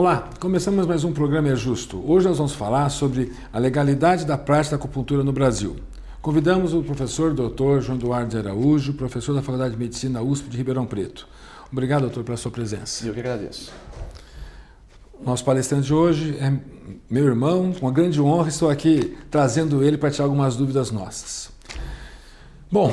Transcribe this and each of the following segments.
Olá, começamos mais um programa É Justo. Hoje nós vamos falar sobre a legalidade da prática da acupuntura no Brasil. Convidamos o professor Dr. João Eduardo de Araújo, professor da Faculdade de Medicina USP de Ribeirão Preto. Obrigado, doutor, pela sua presença. Eu que agradeço. Nosso palestrante de hoje é meu irmão, com uma grande honra, estou aqui trazendo ele para tirar algumas dúvidas nossas. Bom,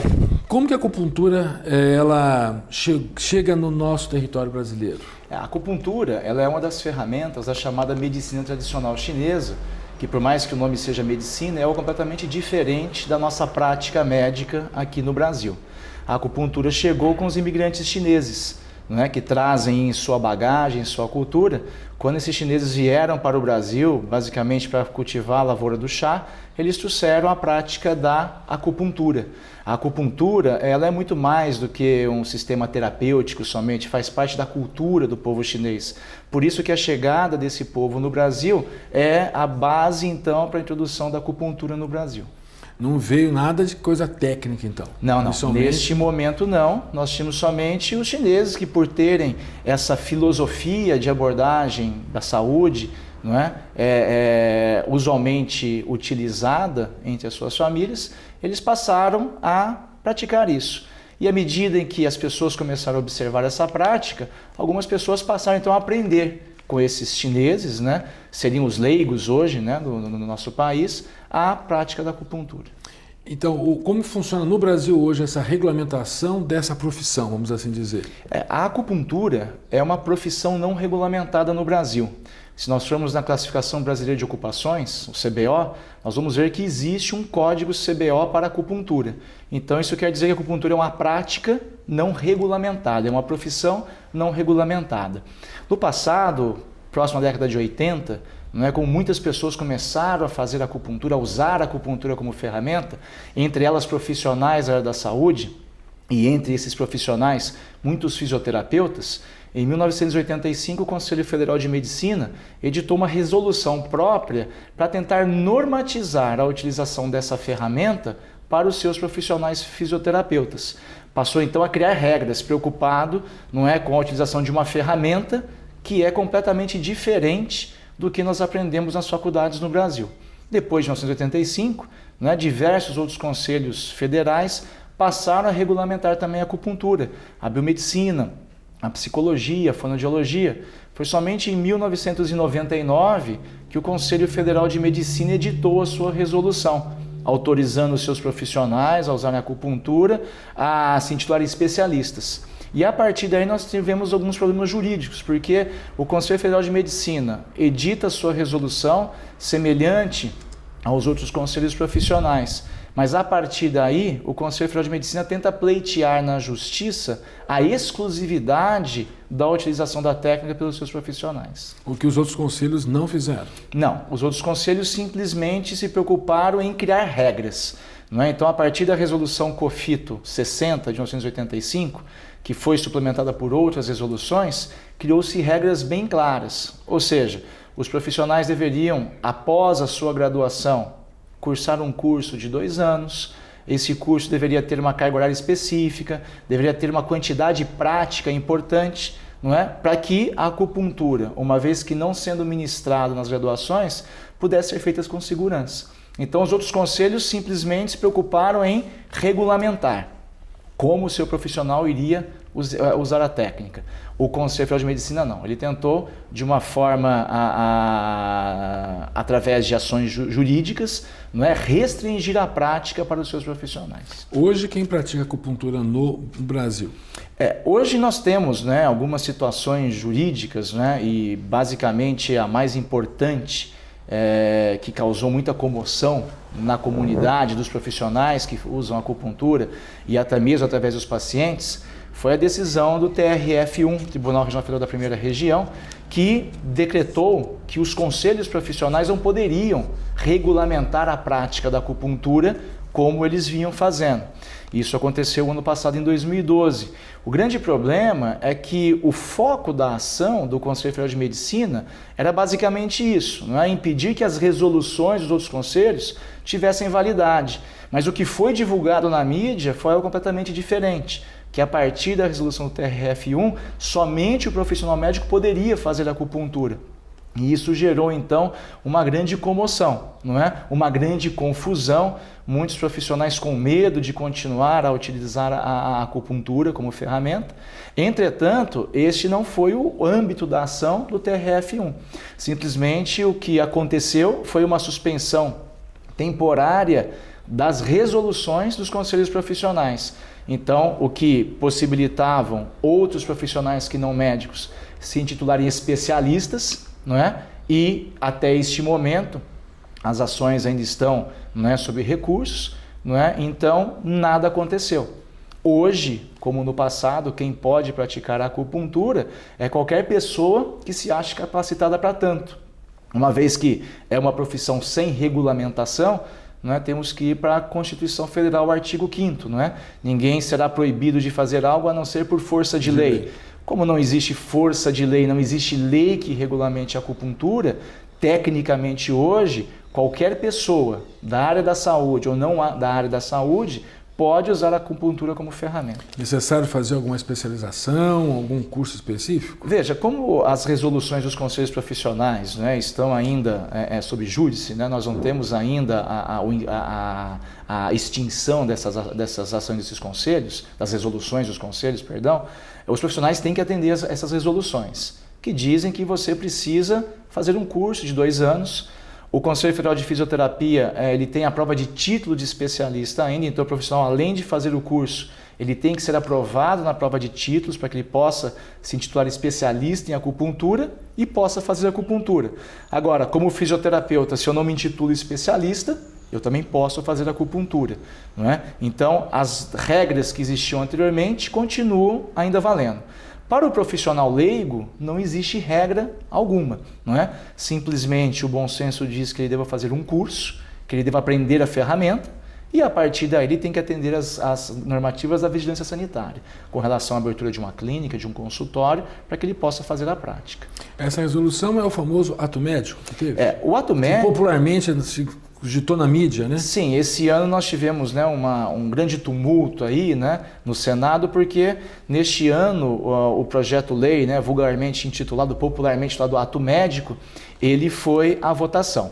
como que a acupuntura ela chega no nosso território brasileiro? A acupuntura ela é uma das ferramentas da chamada medicina tradicional chinesa, que por mais que o nome seja medicina, é algo completamente diferente da nossa prática médica aqui no Brasil. A acupuntura chegou com os imigrantes chineses, que trazem em sua bagagem, em sua cultura. Quando esses chineses vieram para o Brasil, basicamente para cultivar a lavoura do chá, eles trouxeram a prática da acupuntura. A acupuntura ela é muito mais do que um sistema terapêutico somente, faz parte da cultura do povo chinês. Por isso que a chegada desse povo no Brasil é a base, então, para a introdução da acupuntura no Brasil. Não veio nada de coisa técnica, então? Não. Neste momento não. Nós tínhamos somente os chineses que, por terem essa filosofia de abordagem da saúde, usualmente utilizada entre as suas famílias, eles passaram a praticar isso. E à medida em que as pessoas começaram a observar essa prática, algumas pessoas passaram então a aprender com esses chineses, seriam os leigos hoje, no nosso país, a prática da acupuntura. Então, como funciona no Brasil hoje essa regulamentação dessa profissão, vamos assim dizer? A acupuntura é uma profissão não regulamentada no Brasil. Se nós formos na classificação brasileira de ocupações, o CBO, nós vamos ver que existe um código CBO para a acupuntura. Então, isso quer dizer que a acupuntura é uma prática não regulamentada, é uma profissão não regulamentada. No passado, próximo à década de 80, como muitas pessoas começaram a fazer acupuntura, a usar a acupuntura como ferramenta, entre elas profissionais da área da saúde, e entre esses profissionais, muitos fisioterapeutas. Em 1985, o Conselho Federal de Medicina editou uma resolução própria para tentar normatizar a utilização dessa ferramenta para os seus profissionais fisioterapeutas. Passou então a criar regras, preocupado com a utilização de uma ferramenta que é completamente diferente do que nós aprendemos nas faculdades no Brasil. Depois de 1985, diversos outros conselhos federais passaram a regulamentar também a acupuntura, a biomedicina, a psicologia, a fonoaudiologia. Foi somente em 1999 que o Conselho Federal de Medicina editou a sua resolução, autorizando os seus profissionais a usarem a acupuntura, a se intitularem especialistas. E a partir daí nós tivemos alguns problemas jurídicos, porque o Conselho Federal de Medicina edita a sua resolução semelhante aos outros conselhos profissionais. Mas a partir daí, o Conselho Federal de Medicina tenta pleitear na justiça a exclusividade da utilização da técnica pelos seus profissionais. O que os outros conselhos não fizeram? Não, os outros conselhos simplesmente se preocuparam em criar regras. Então, a partir da resolução COFITO 60 de 1985, que foi suplementada por outras resoluções, criou-se regras bem claras. Ou seja, os profissionais deveriam, após a sua graduação, cursar um curso de 2 anos. Esse curso deveria ter uma carga horária específica, deveria ter uma quantidade prática importante, para que a acupuntura, uma vez que não sendo ministrada nas graduações, pudesse ser feita com segurança. Então, os outros conselhos simplesmente se preocuparam em regulamentar como o seu profissional iria usar a técnica. O Conselho Federal de Medicina não. Ele tentou, de uma forma, através de ações jurídicas, restringir a prática para os seus profissionais. Hoje, quem pratica acupuntura no Brasil? Hoje nós temos algumas situações jurídicas, e basicamente a mais importante, que causou muita comoção na comunidade dos profissionais que usam a acupuntura e até mesmo através dos pacientes, foi a decisão do TRF1, Tribunal Regional Federal da Primeira Região, que decretou que os conselhos profissionais não poderiam regulamentar a prática da acupuntura como eles vinham fazendo. Isso aconteceu ano passado, em 2012. O grande problema é que o foco da ação do Conselho Federal de Medicina era basicamente isso, impedir que as resoluções dos outros conselhos tivessem validade. Mas o que foi divulgado na mídia foi algo completamente diferente, que a partir da resolução do TRF1, somente o profissional médico poderia fazer acupuntura. E isso gerou, então, uma grande comoção, não é? Uma grande confusão, muitos profissionais com medo de continuar a utilizar a acupuntura como ferramenta. Entretanto, este não foi o âmbito da ação do TRF1. Simplesmente o que aconteceu foi uma suspensão temporária das resoluções dos conselhos profissionais. Então, o que possibilitavam outros profissionais que não médicos se intitularem especialistas, não é? E até este momento as ações ainda estão, não é, sob recursos, não é? Então nada aconteceu. Hoje, como no passado, quem pode praticar a acupuntura é qualquer pessoa que se ache capacitada para tanto. Uma vez que é uma profissão sem regulamentação, não é? Temos que ir para a Constituição Federal, o artigo 5º, não é? Ninguém será proibido de fazer algo a não ser por força de lei. Como não existe força de lei, não existe lei que regulamente a acupuntura, tecnicamente hoje, qualquer pessoa da área da saúde ou não da área da saúde pode usar a acupuntura como ferramenta. Necessário fazer alguma especialização, algum curso específico? Veja, como as resoluções dos conselhos profissionais, né, estão ainda sob júdice, né, nós não temos ainda a extinção dessas ações desses conselhos, das resoluções dos conselhos, perdão, os profissionais têm que atender essas resoluções, que dizem que você precisa fazer um curso de 2 anos. O Conselho Federal de Fisioterapia, ele tem a prova de título de especialista ainda, então o profissional, além de fazer o curso, ele tem que ser aprovado na prova de títulos para que ele possa se intitular especialista em acupuntura e possa fazer acupuntura. Agora, como fisioterapeuta, se eu não me intitulo especialista, eu também posso fazer acupuntura, não é? Então, as regras que existiam anteriormente continuam ainda valendo. Para o profissional leigo, não existe regra alguma, não é? Simplesmente o bom senso diz que ele deva fazer um curso, que ele deva aprender a ferramenta e a partir daí ele tem que atender as normativas da vigilância sanitária, com relação à abertura de uma clínica, de um consultório, para que ele possa fazer a prática. Essa resolução é o famoso ato médico que teve? O ato médico... Que popularmente se cogitou na mídia, né? Sim, esse ano nós tivemos, né, um grande tumulto aí, né, no Senado, porque neste ano o projeto-lei, né, vulgarmente intitulado, popularmente intitulado Ato Médico, ele foi à votação.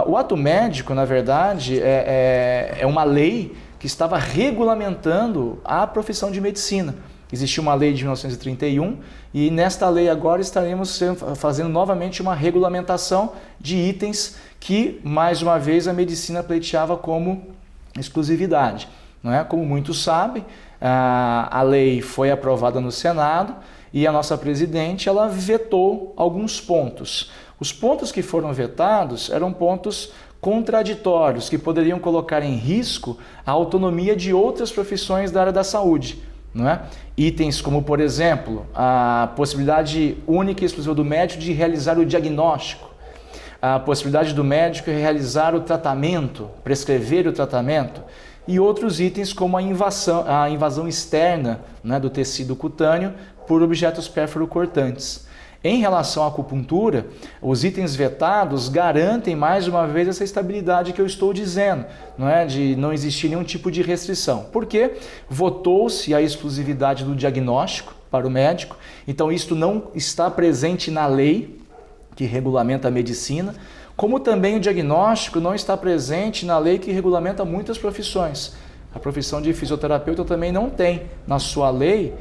O ato médico, na verdade, é uma lei que estava regulamentando a profissão de medicina. Existia uma lei de 1931 e nesta lei agora estaremos fazendo novamente uma regulamentação de itens que, mais uma vez, a medicina pleiteava como exclusividade. Não é? Como muitos sabem, a lei foi aprovada no Senado e a nossa presidente ela vetou alguns pontos. Os pontos que foram vetados eram pontos contraditórios, que poderiam colocar em risco a autonomia de outras profissões da área da saúde. Não é? Itens como, por exemplo, a possibilidade única e exclusiva do médico de realizar o diagnóstico, a possibilidade do médico de realizar o tratamento, prescrever o tratamento, e outros itens como a invasão externa, né, do tecido cutâneo por objetos pérfuro-cortantes. Em relação à acupuntura, os itens vetados garantem mais uma vez essa estabilidade que eu estou dizendo, não é? De não existir nenhum tipo de restrição. Por quê? Votou-se a exclusividade do diagnóstico para o médico, então isto não está presente na lei que regulamenta a medicina, como também o diagnóstico não está presente na lei que regulamenta muitas profissões. A profissão de fisioterapeuta também não tem na sua lei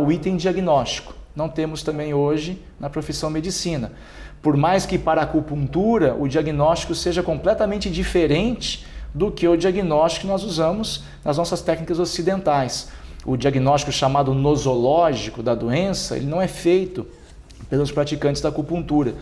o item diagnóstico. Não temos também hoje na profissão medicina. Por mais que para a acupuntura o diagnóstico seja completamente diferente do que o diagnóstico que nós usamos nas nossas técnicas ocidentais. O diagnóstico chamado nosológico da doença, ele não é feito pelos praticantes da acupuntura.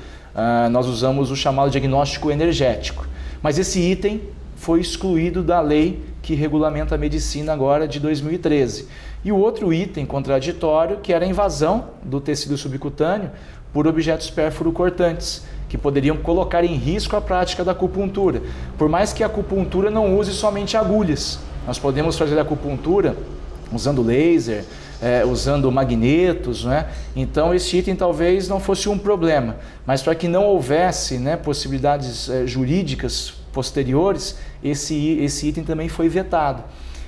Nós usamos o chamado diagnóstico energético. Mas esse item foi excluído da lei que regulamenta a medicina agora de 2013. E o outro item contraditório, que era a invasão do tecido subcutâneo por objetos pérfuro-cortantes, que poderiam colocar em risco a prática da acupuntura. Por mais que a acupuntura não use somente agulhas, nós podemos fazer a acupuntura usando laser, usando magnetos, né? Então esse item talvez não fosse um problema, mas para que não houvesse, né, possibilidades jurídicas posteriores, esse item também foi vetado.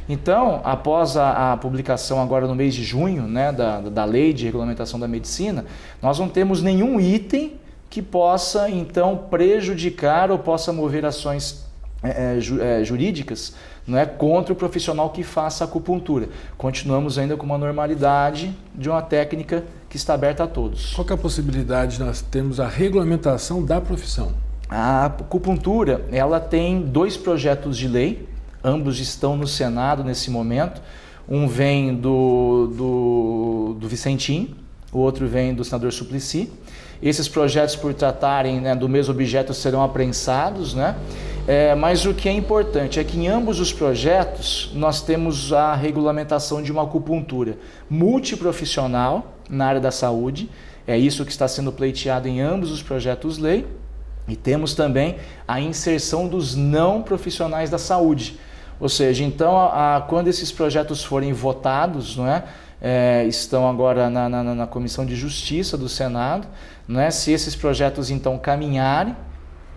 Então, após a publicação agora no mês de junho, né, da lei de regulamentação da medicina, nós não temos nenhum item que possa então prejudicar ou possa mover ações jurídicas, não é, contra o profissional que faça acupuntura. Continuamos ainda com uma normalidade de uma técnica que está aberta a todos. Qual que é a possibilidade de nós termos a regulamentação da profissão? A acupuntura, ela tem 2 projetos de lei, ambos estão no Senado nesse momento. Um vem do Vicentim, o outro vem do senador Suplicy. Esses projetos, por tratarem, né, do mesmo objeto, serão aprensados, né? Mas o que é importante é que em ambos os projetos nós temos a regulamentação de uma acupuntura multiprofissional na área da saúde. É isso que está sendo pleiteado em ambos os projetos-lei. E temos também a inserção dos não profissionais da saúde. Ou seja, então, quando esses projetos forem votados, não é? Estão agora na Comissão de Justiça do Senado, não é? Se esses projetos então caminharem,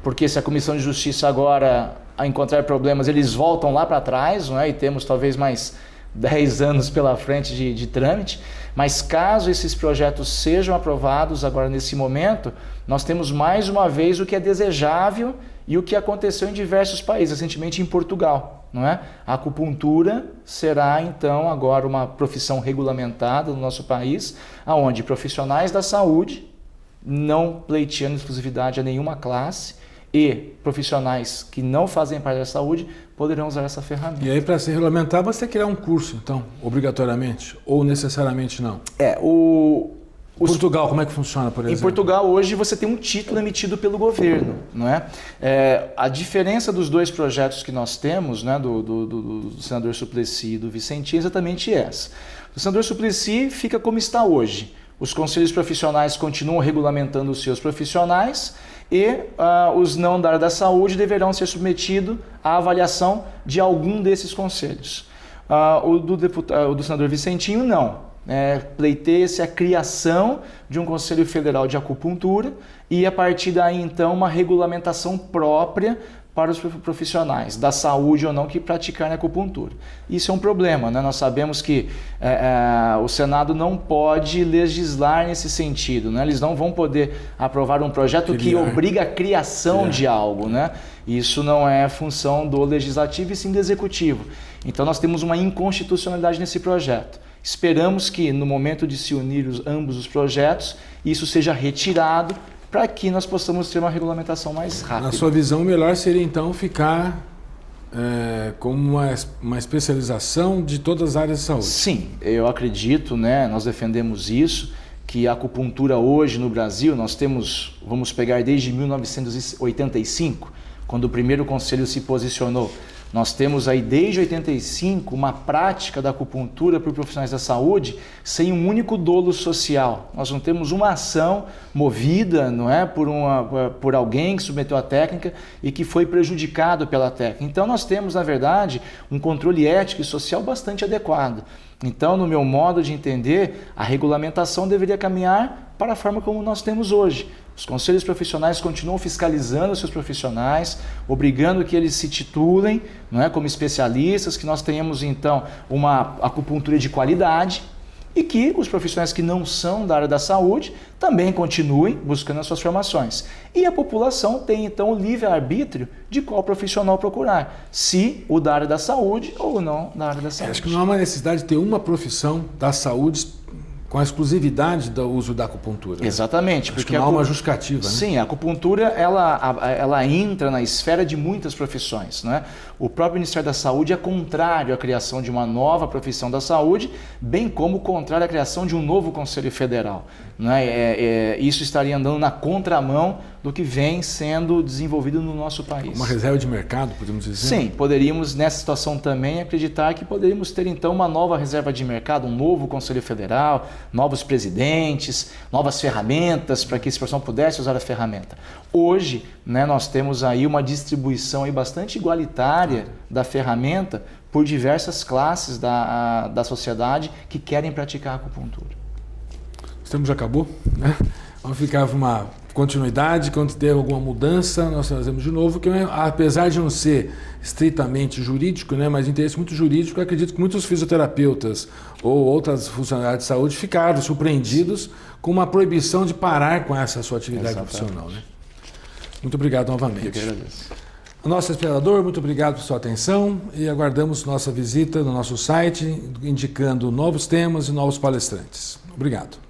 porque se a Comissão de Justiça agora a encontrar problemas, eles voltam lá para trás, não é? E temos talvez mais 10 anos pela frente de trâmite, mas caso esses projetos sejam aprovados agora nesse momento, nós temos mais uma vez o que é desejável e o que aconteceu em diversos países, recentemente em Portugal, não é? A acupuntura será então agora uma profissão regulamentada no nosso país, aonde profissionais da saúde, não pleiteando exclusividade a nenhuma classe, e profissionais que não fazem parte da saúde poderão usar essa ferramenta. E aí, para ser regulamentado, você tem que criar um curso, então, obrigatoriamente, ou necessariamente não? Portugal, como é que funciona, por exemplo? Em Portugal, hoje, você tem um título emitido pelo governo, não é? A diferença dos 2 projetos que nós temos, né, do senador Suplicy e do Vicentim, é exatamente essa. O senador Suplicy fica como está hoje. Os conselhos profissionais continuam regulamentando os seus profissionais e os não da área da saúde deverão ser submetidos à avaliação de algum desses conselhos. O do senador Vicentinho, não. Pleiteia-se a criação de um Conselho Federal de Acupuntura e, a partir daí, então, uma regulamentação própria para os profissionais da saúde ou não que praticarem acupuntura. Isso é um problema, né? Nós sabemos que o Senado não pode legislar nesse sentido, né? Eles não vão poder aprovar um projeto que obriga a criação de algo, né? Isso não é função do Legislativo e sim do Executivo. Então nós temos uma inconstitucionalidade nesse projeto. Esperamos que no momento de se unir ambos os projetos, isso seja retirado para que nós possamos ter uma regulamentação mais rápida. Na sua visão, o melhor seria então ficar como uma especialização de todas as áreas de saúde? Sim, eu acredito, né, nós defendemos isso, que a acupuntura hoje no Brasil, nós temos, vamos pegar desde 1985, quando o primeiro conselho se posicionou, nós temos aí desde 85 uma prática da acupuntura por profissionais da saúde sem um único dolo social. Nós não temos uma ação movida, não é, por alguém que submeteu a técnica e que foi prejudicado pela técnica. Então nós temos, na verdade, um controle ético e social bastante adequado. Então, no meu modo de entender, a regulamentação deveria caminhar para a forma como nós temos hoje. Os conselhos profissionais continuam fiscalizando seus profissionais, obrigando que eles se titulem, não é, como especialistas, que nós tenhamos então uma acupuntura de qualidade e que os profissionais que não são da área da saúde também continuem buscando as suas formações. E a população tem então o livre-arbítrio de qual profissional procurar, se o da área da saúde ou não da área da saúde. Acho que não há uma necessidade de ter uma profissão da saúde com a exclusividade do uso da acupuntura. Exatamente. Acho que não há uma justificativa, né? Sim, a acupuntura ela entra na esfera de muitas profissões, né? O próprio Ministério da Saúde é contrário à criação de uma nova profissão da saúde, bem como contrário à criação de um novo Conselho Federal, né? Isso estaria andando na contramão do que vem sendo desenvolvido no nosso país. Uma reserva de mercado, podemos dizer? Sim, poderíamos nessa situação também acreditar que poderíamos ter então uma nova reserva de mercado, um novo Conselho Federal, novos presidentes, novas ferramentas para que esse profissional pudesse usar a ferramenta. Hoje, né, nós temos aí uma distribuição aí bastante igualitária da ferramenta por diversas classes da sociedade que querem praticar a acupuntura. O tempo já acabou, né? Vamos ficar continuidade, quando ter alguma mudança, nós trazemos de novo, que apesar de não ser estritamente jurídico, né, mas interesse muito jurídico, eu acredito que muitos fisioterapeutas ou outras funcionários de saúde ficaram surpreendidos com uma proibição de parar com essa sua atividade profissional. Né? Muito obrigado novamente. Eu que agradeço. Nosso espectador, muito obrigado por sua atenção e aguardamos nossa visita no nosso site, indicando novos temas e novos palestrantes. Obrigado.